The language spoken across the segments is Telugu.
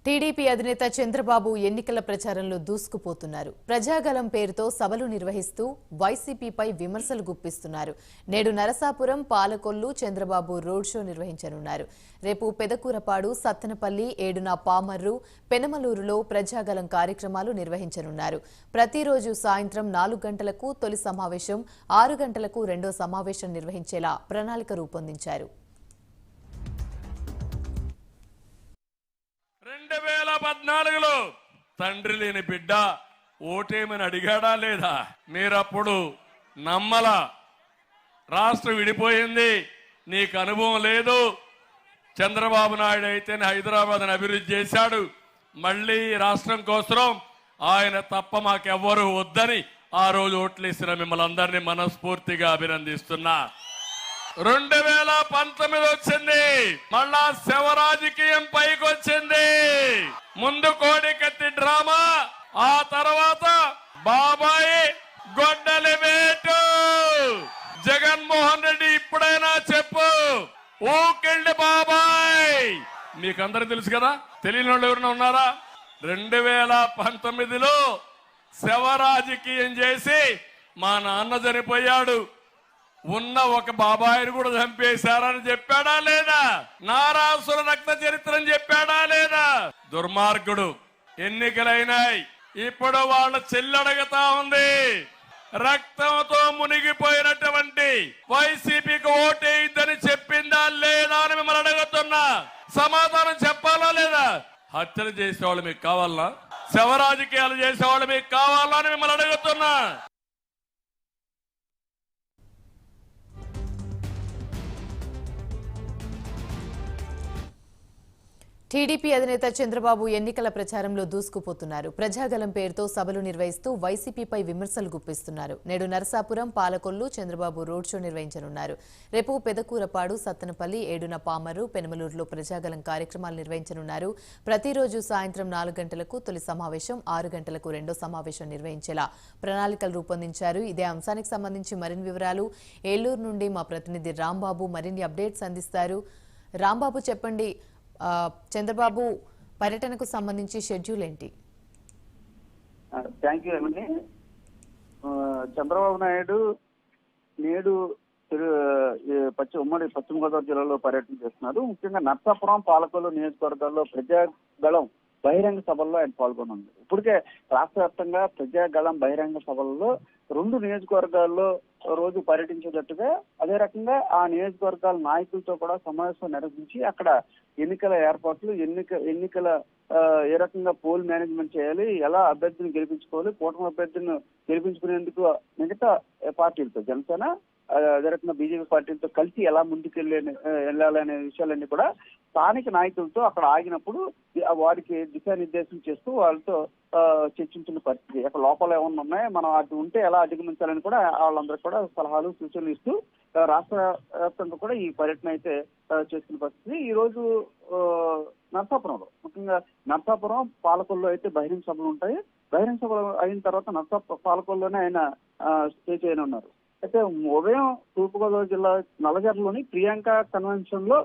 టీడీపీ అధినేత చంద్రబాబు ఎన్నికల ప్రచారంలో దూసుకుపోతున్నారు. ప్రజాగలం పేరుతో సభలు నిర్వహిస్తూ వైసీపీపై విమర్శలు గుప్పిస్తున్నారు. నేడు నరసాపురం, పాలకొల్లు చంద్రబాబు రోడ్ షో నిర్వహించనున్నారు. రేపు పెదకూరపాడు, సత్తెనపల్లి, ఏడున పామర్రు, పెనమలూరులో ప్రజాగలం కార్యక్రమాలు నిర్వహించనున్నారు. ప్రతిరోజు సాయంత్రం 4 గంటలకు తొలి సమావేశం, 6 గంటలకు రెండో సమావేశం నిర్వహించేలా ప్రణాళిక రూపొందించారు. 2014లో తండ్రి లేని బిడ్డ ఓటేమని అడిగాడా లేదా? మీరప్పుడు నమ్మలా. రాష్ట్రం విడిపోయింది, నీకు అనుభవం లేదు. చంద్రబాబు నాయుడు అయితేనే హైదరాబాద్ని అభివృద్ధి చేశాడు. మళ్ళీ రాష్ట్రం కోసం ఆయన తప్ప మాకెవ్వరూ వద్దని ఆ రోజు ఓట్లేసిన మిమ్మల్ని అందరినీ మనస్ఫూర్తిగా అభినందిస్తున్నా. 2019 వచ్చింది, మళ్ళా శవ రాజకీయం పైకి వచ్చింది. ముందు కోడికత్తి డ్రామా, ఆ తర్వాత బాబాయి గొడ్డలి వేటు. జగన్మోహన్ రెడ్డి ఇప్పుడైనా చెప్పు, ఊకిండి బాబాయ్. మీకందరూ తెలుసు కదా, తెలియని వాళ్ళు ఎవరైనా ఉన్నారా? 2019లో శవ రాజకీయం చేసి మా నాన్న చనిపోయాడు, ఉన్న ఒక బాబాయిని కూడా చంపేశారని చెప్పాడా లేదా? నారాసుర రక్త చరిత్రని చెప్పాడా లేదా? దుర్మార్గుడు. ఎన్నికలైనాయి, ఇప్పుడు వాళ్ళ చెల్లెడగతా ఉంది. రక్తంతో మునిగిపోయినటువంటి వైసీపీకి ఓటేయిద్దని చెప్పిందా లేదా అని మిమ్మల్ని అడుగుతున్నా. సమాధానం చెప్పాలా లేదా? హత్యలు చేసేవాళ్ళు మీకు కావాలా? శవ రాజకీయాలు చేసేవాళ్ళు మీకు కావాలా అని మిమ్మల్ని అడుగుతున్నా. టీడీపీ అధినేత చంద్రబాబు ఎన్నికల ప్రచారంలో దూసుకుపోతున్నారు. ప్రజాగలం పేరుతో సభలు నిర్వహిస్తూ వైసీపీపై విమర్శలు గుప్పిస్తున్నారు. నేడు నరసాపురం, పాలకొల్లు చంద్రబాబు రోడ్ షో నిర్వహించనున్నారు. రేపు పెదకూరపాడు, సత్తెనపల్లి, ఏడున పామర్రు, పెనమలూరులో ప్రజాగలం కార్యక్రమాలు నిర్వహించనున్నారు. ప్రతిరోజు సాయంత్రం 4 గంటలకు తొలి సమావేశం, 6 గంటలకు రెండో సమావేశం నిర్వహించేలా ప్రణాళికలు రూపొందించారు. ఇదే అంశానికి సంబంధించి మరిన్ని వివరాలు ఏలూరు నుండి మా ప్రతినిధి రాంబాబు మరిన్ని అప్డేట్స్ అందిస్తారు. రాంబాబు, చెప్పండి, చంద్రబాబు పర్యటనకు సంబంధించి షెడ్యూల్ ఏంటి? థ్యాంక్ యూ ఏమండి. చంద్రబాబు నాయుడు నేడు ఉమ్మడి పశ్చిమ గోదావరి జిల్లాలో పర్యటన చేస్తున్నారు. ముఖ్యంగా నర్సాపురం, పాలకొల్లు నియోజకవర్గాల్లో ప్రజాగళం బహిరంగ సభల్లో ఆయన పాల్గొనుంది. ఇప్పటికే రాష్ట్ర వ్యాప్తంగా ప్రజాగళం బహిరంగ సభల్లో 2 నియోజకవర్గాల్లో రోజు పర్యటించేటట్టుగా, అదే రకంగా ఆ నియోజకవర్గాల నాయకులతో కూడా సమావేశం నిర్వహించి అక్కడ ఎన్నికల ఏర్పాట్లు, ఎన్నికల ఏ రకంగా పోల్ మేనేజ్మెంట్ చేయాలి, ఎలా అభ్యర్థిని గెలిపించుకోవాలి, కూటమి అభ్యర్థిని గెలిపించుకునేందుకు మిగతా పార్టీలతో, జనసేన అదే రకంగా బీజేపీ పార్టీలతో కలిసి ఎలా ముందుకు వెళ్ళాలనే విషయాలన్నీ కూడా స్థానిక నాయకులతో అక్కడ ఆగినప్పుడు వారికి దిశానిర్దేశం చేస్తూ వాళ్ళతో చర్చించిన పరిస్థితి. అక్కడ లోపాలు ఏమన్నా ఉన్నాయో, మనం అటు ఉంటే ఎలా అధిగమించాలని కూడా వాళ్ళందరికీ కూడా సలహాలు, సూచనలు ఇస్తూ రాష్ట్ర వ్యాప్తంగా కూడా ఈ పర్యటన అయితే చేస్తున్న పరిస్థితి. ఈ రోజు నర్సాపురంలో, ముఖ్యంగా నర్సాపురం, పాలకొల్లో అయితే బహిరంగ సభలు ఉంటాయి. బహిరంగ సభలు అయిన తర్వాత పాలకొల్లోనే ఆయన స్టే చేయనున్నారు. అయితే ఉదయం తూర్పుగోదావరి జిల్లా నల్లజర్లలోని ప్రియాంక కన్వెన్షన్ లో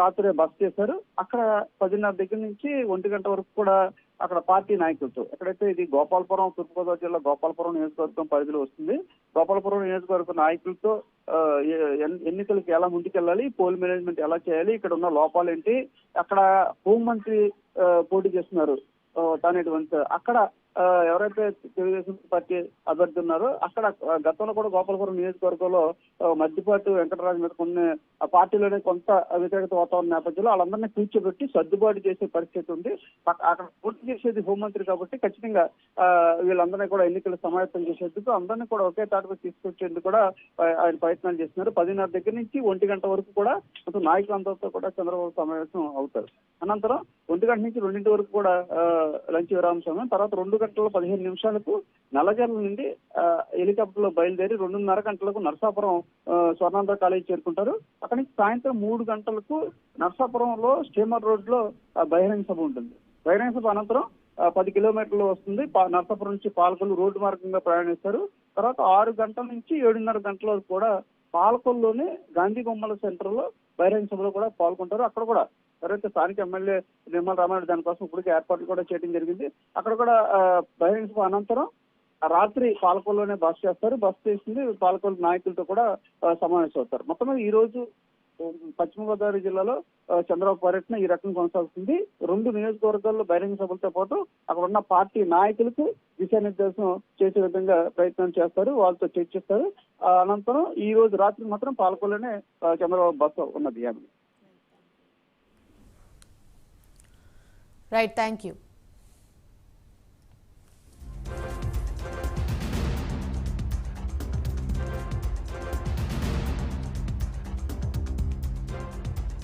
రాత్రి బస చేశారు. అక్కడ 10:30 దగ్గర నుంచి 1 గంట వరకు కూడా అక్కడ పార్టీ నాయకులతో, ఎక్కడైతే ఇది గోపాలపురం, తూర్పుగోదావరి జిల్లా గోపాలపురం నియోజకవర్గం పరిధిలో వస్తుంది, గోపాలపురం నియోజకవర్గ నాయకులతో ఎన్నికలకి ఎలా ముందుకెళ్ళాలి, పోల్ మేనేజ్మెంట్ ఎలా చేయాలి, ఇక్కడ ఉన్న లోపాలు ఏంటి, అక్కడ హోంమంత్రి పోటీ చేస్తున్నారు తానేటి వంశ, అక్కడ ఎవరైతే తెలుగుదేశం పార్టీ అభ్యర్థి ఉన్నారో అక్కడ గతంలో కూడా గోపాలపురం నియోజకవర్గంలో మద్దిపాటి వెంకటరాజు మీద కొన్ని పార్టీలోనే కొంత వ్యతిరేకత వాతావరణ నేపథ్యంలో వాళ్ళందరినీ కూర్చోబెట్టి సర్దుబాటు చేసే పరిస్థితి ఉంది. అక్కడ పోటీ చేసేది హోంమంత్రి కాబట్టి ఖచ్చితంగా వీళ్ళందరినీ కూడా ఎన్నికలు సమాయత్తం చేసేందుకు, అందరినీ కూడా ఒకే తాటకు తీసుకొచ్చేందుకు కూడా ఆయన ప్రయత్నాలు చేస్తున్నారు. 10:30 దగ్గర నుంచి 1 గంట వరకు కూడా నాయకులందరితో కూడా చంద్రబాబు సమావేశం అవుతారు. అనంతరం 1 గంట నుంచి 2 వరకు కూడా లంచ్ విరామ సమయం, తర్వాత 2 గంటల 15 నిమిషాలకు నల్లజర్ల నుండి హెలికాప్టర్ లో బయలుదేరి 2:30 గంటలకు నర్సాపురం స్వర్ణాంధ్ర కాలేజీ చేరుకుంటారు. అక్కడి నుంచి సాయంత్రం 3 గంటలకు నర్సాపురంలో స్టీమర్ రోడ్ లో బహిరంగ సభ ఉంటుంది. బహిరంగ సభ అనంతరం 10 కిలోమీటర్లు వస్తుంది. నర్సాపురం నుంచి పాలకొల్లు రోడ్డు మార్గంగా ప్రయాణిస్తారు. తర్వాత 6 గంటల నుంచి 7:30 గంటల వరకు కూడా పాలకొల్లులోని గాంధీ బొమ్మల సెంటర్ లో బహిరంగ సభలో కూడా పాల్గొంటారు. అక్కడ కూడా ఎవరైతే స్థానిక ఎమ్మెల్యే నిర్మల రామారెడ్డి దానికోసం ఇప్పటికే ఏర్పాట్లు కూడా చేయడం జరిగింది. అక్కడ కూడా బహిరంగ సభ అనంతరం రాత్రి పాలకొల్లులోనే బస చేస్తారు. బస చేసింది పాలకొల్లు నాయకులతో కూడా సమావేశం అవుతారు. మొత్తం మీద ఈ రోజు పశ్చిమ గోదావరి జిల్లాలో చంద్రబాబు పర్యటన ఈ రకంగా కొనసాగుతుంది. 2 నియోజకవర్గాల్లో బహిరంగ సభలతో పాటు అక్కడ ఉన్న పార్టీ నాయకులకు దిశానిర్దేశం చేసే విధంగా ప్రయత్నం చేస్తారు, వాళ్ళతో చర్చిస్తారు. అనంతరం ఈ రోజు రాత్రి మాత్రం పాలకొల్లులోనే చంద్రబాబు బస ఉన్నది. Right, thank you.